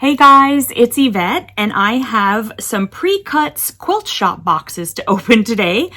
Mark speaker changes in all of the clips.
Speaker 1: Hey guys, it's Yvette, and I have some Precuts Quilt Shop boxes to open today.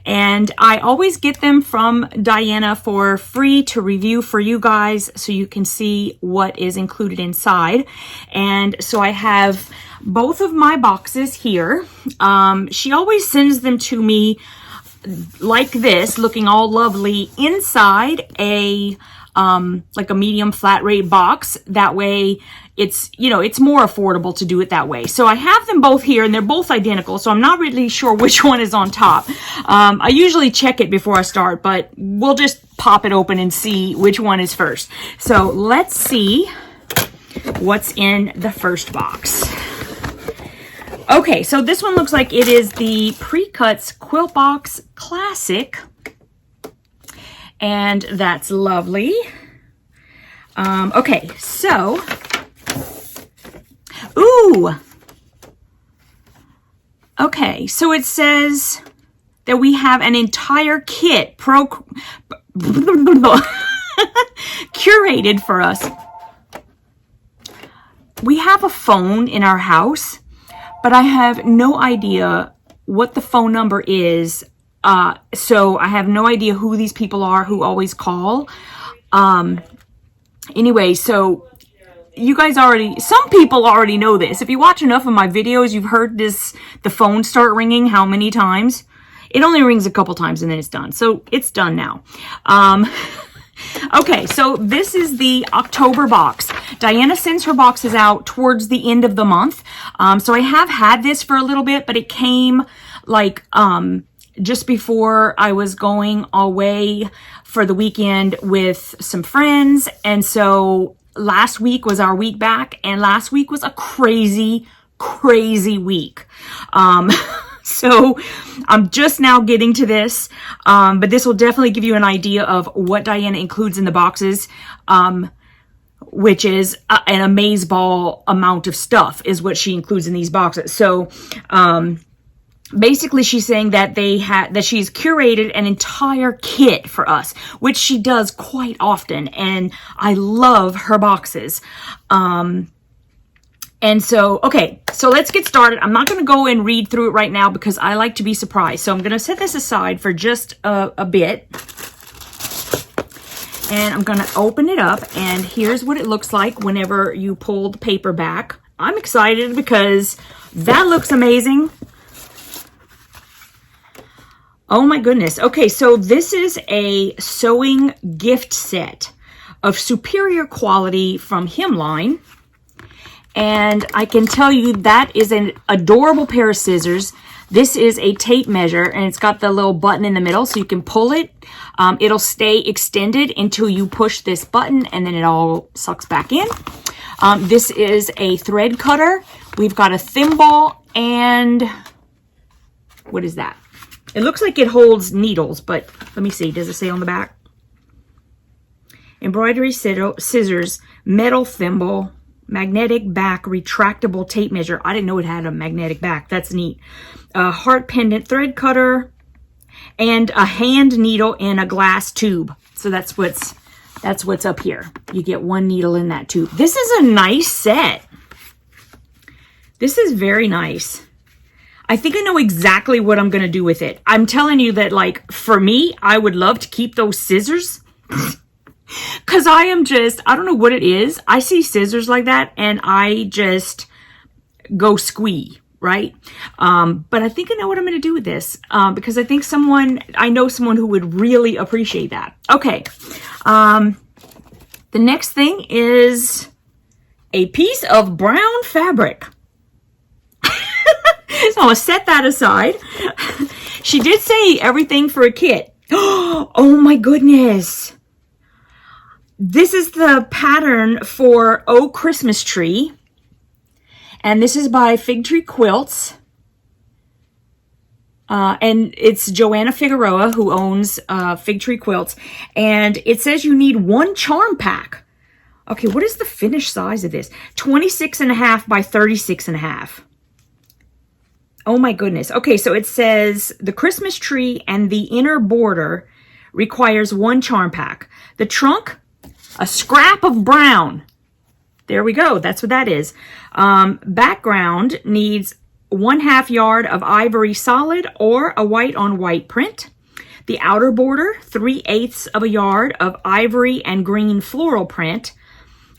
Speaker 1: And I always get them from Diana for free to review for you guys so you can see what is included inside. And so I have both of my boxes here. She always sends them to me like this, looking all lovely inside a like a medium flat rate box. That way it's, you know, it's more affordable to do it that way. So I have them both here and they're both identical, so I'm not really sure which one is on top. I usually check it before I start, but we'll just pop it open and see which one is first. So let's see what's in the first box. Okay, so this one looks like it is the Precuts Quilt Box Classic. And that's lovely. Okay, so, ooh. Okay, so it says that we have an entire kit curated for us. We have a phone in our house, but I have no idea what the phone number is. So I have no idea who these people are who always call. Anyway, so you guys some people already know this. If you watch enough of my videos, you've heard the phone start ringing how many times? It only rings a couple times and then it's done. So it's done now. Okay, so this is the October box. Diana sends her boxes out towards the end of the month. So I have had this for a little bit, but it came like, just before I was going away for the weekend with some friends. And so last week was our week back, and last week was a crazy, crazy week. So I'm just now getting to this, but this will definitely give you an idea of what Diana includes in the boxes, which is an amazeball amount of stuff is what she includes in these boxes. So, basically, she's saying that she's curated an entire kit for us, which she does quite often, and I love her boxes. And so, okay, so let's get started. I'm not going to go and read through it right now because I like to be surprised. So I'm going to set this aside for just a bit, and I'm going to open it up, and here's what it looks like whenever you pull the paper back. I'm excited because that looks amazing. Oh my goodness. Okay, so this is a sewing gift set of superior quality from HEMLINE. And I can tell you that is an adorable pair of scissors. This is a tape measure, and it's got the little button in the middle, so you can pull it. It'll stay extended until you push this button, and then it all sucks back in. This is a thread cutter. We've got a thimble, and what is that? It looks like it holds needles, but let me see. Does it say on the back? Embroidery scissors, metal thimble, magnetic back, retractable tape measure. I didn't know it had a magnetic back. That's neat. A heart pendant thread cutter, and a hand needle in a glass tube. So that's what's up here. You get one needle in that tube. This is a nice set. This is very nice. I think I know exactly what I'm going to do with it. I'm telling you that, like, for me, I would love to keep those scissors. Because I don't know what it is. I see scissors like that, and I just go squee, right? But I think I know what I'm going to do with this. Because I think I know someone who would really appreciate that. Okay. The next thing is a piece of brown fabric. So I'm going to set that aside. She did say everything for a kit. Oh my goodness. This is the pattern for Oh Christmas Tree. And this is by Fig Tree Quilts. And it's Joanna Figueroa who owns Fig Tree Quilts. And it says you need one charm pack. Okay, what is the finished size of this? 26.5 by 36.5. Oh my goodness. Okay, so it says the Christmas tree and the inner border requires one charm pack. The trunk, a scrap of brown. There we go. That's what that is. Background needs 1/2 yard of ivory solid or a white on white print. The outer border, 3/8 of a yard of ivory and green floral print.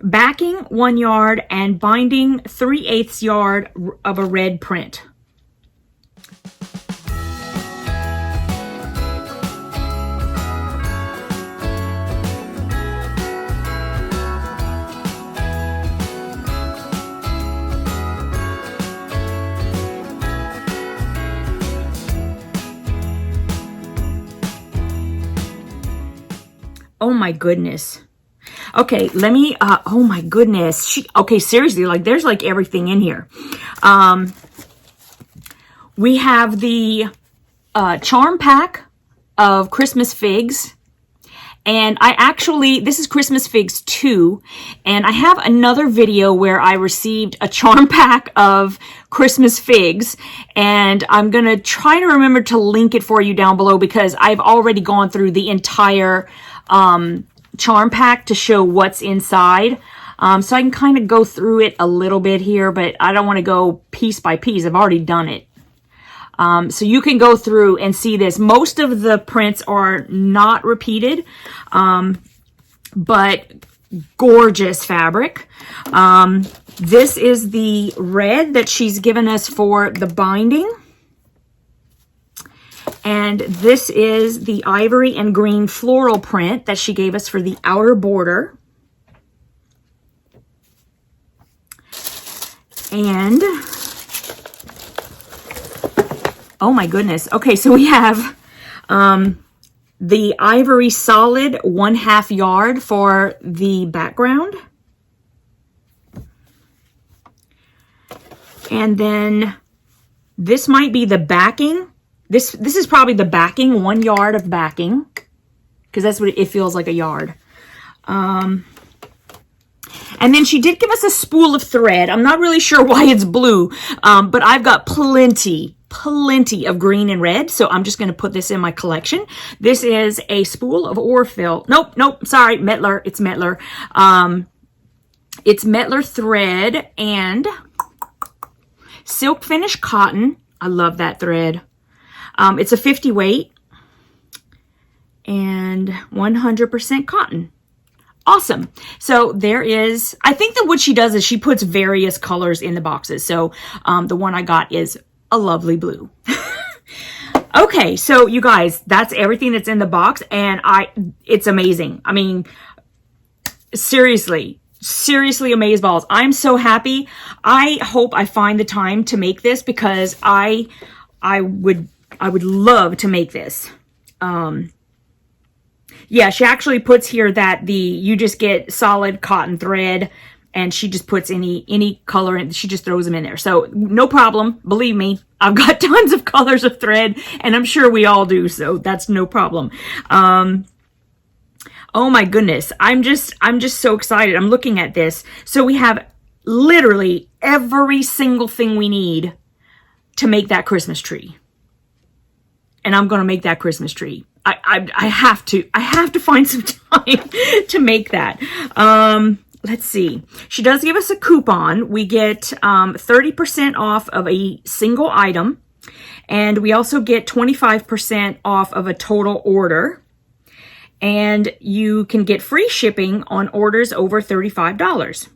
Speaker 1: Backing 1 yard and binding 3/8 yard of a red print. Oh my goodness. Okay, let me, oh my goodness. Okay, seriously, like there's like everything in here. We have the charm pack of Christmas figs. And I actually, this is Christmas figs 2. And I have another video where I received a charm pack of Christmas figs. And I'm going to try to remember to link it for you down below because I've already gone through the entire charm pack to show what's inside. So I can kind of go through it a little bit here, but I don't want to go piece by piece. I've already done it. So you can go through and see this. Most of the prints are not repeated, but gorgeous fabric. This is the red that she's given us for the binding. And this is the ivory and green floral print that she gave us for the outer border. And, oh my goodness. Okay, so we have the ivory solid 1/2 yard for the background. And then this might be the backing. This is probably the backing, 1 yard of backing, because that's what it feels like, a yard. And then she did give us a spool of thread. I'm not really sure why it's blue, but I've got plenty of green and red, so I'm just going to put this in my collection. This is a spool of Orfill. Nope, sorry, Mettler. It's Mettler. It's Mettler thread and silk finish cotton. I love that thread. It's a 50 weight and 100% cotton. Awesome. So there is, I think that what she does is she puts various colors in the boxes. So the one I got is a lovely blue. Okay, so you guys, that's everything that's in the box, and it's amazing. I mean, seriously amazeballs. I'm so happy. I hope I find the time to make this because I would love to make this. Yeah, she actually puts here that you just get solid cotton thread, and she just puts any color in. She just throws them in there. So no problem. Believe me, I've got tons of colors of thread, and I'm sure we all do. So that's no problem. Oh my goodness. I'm just so excited. I'm looking at this. So we have literally every single thing we need to make that Christmas tree. And I'm going to make that Christmas tree. I have to find some time to make that. Let's see. She does give us a coupon. We get 30% off of a single item. And we also get 25% off of a total order. And you can get free shipping on orders over $35.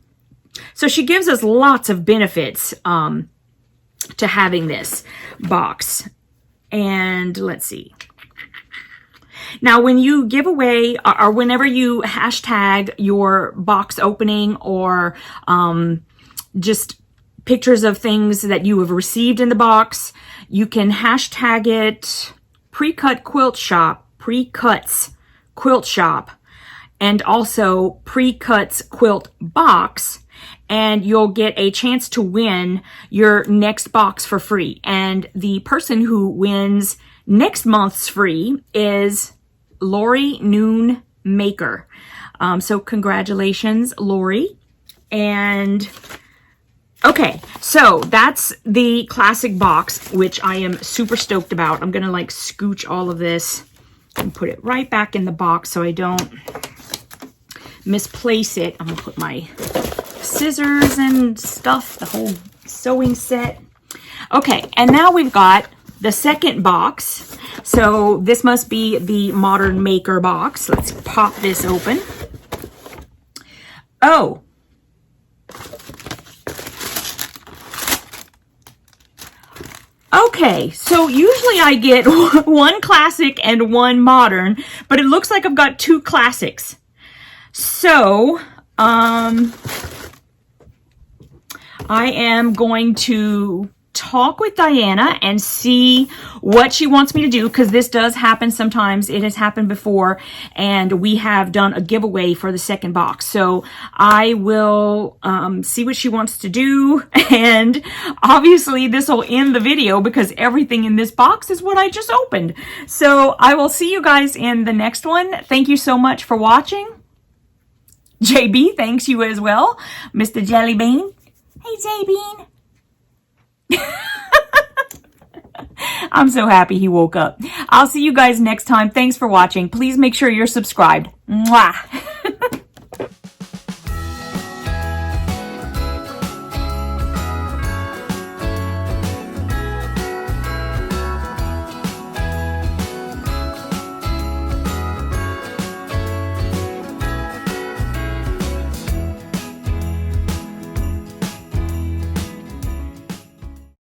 Speaker 1: So she gives us lots of benefits to having this box. And let's see. Now, when you give away or whenever you hashtag your box opening or just pictures of things that you have received in the box, you can hashtag it Precut Quilt Shop, Precuts Quilt Shop, and also Precuts Quilt Box, and you'll get a chance to win your next box for free. And the person who wins next month's free is Lori Noon Maker. So congratulations, Lori. And okay, so that's the classic box, which I am super stoked about. I'm gonna like scooch all of this and put it right back in the box so I don't misplace it. I'm gonna put my scissors and stuff, the whole sewing set. Okay, and now we've got the second box. So this must be the Modern Maker box. Let's pop this open. Oh. Okay, so usually I get one classic and one modern, but it looks like I've got two classics. So, I am going to talk with Diana and see what she wants me to do, because this does happen sometimes. It has happened before, and we have done a giveaway for the second box. So I will see what she wants to do, and obviously this will end the video because everything in this box is what I just opened. So I will see you guys in the next one. Thank you so much for watching. JB, thanks you as well. Mr. Jellybean. Hey, JB. I'm so happy he woke up. I'll see you guys next time. Thanks for watching. Please make sure you're subscribed. Mwah.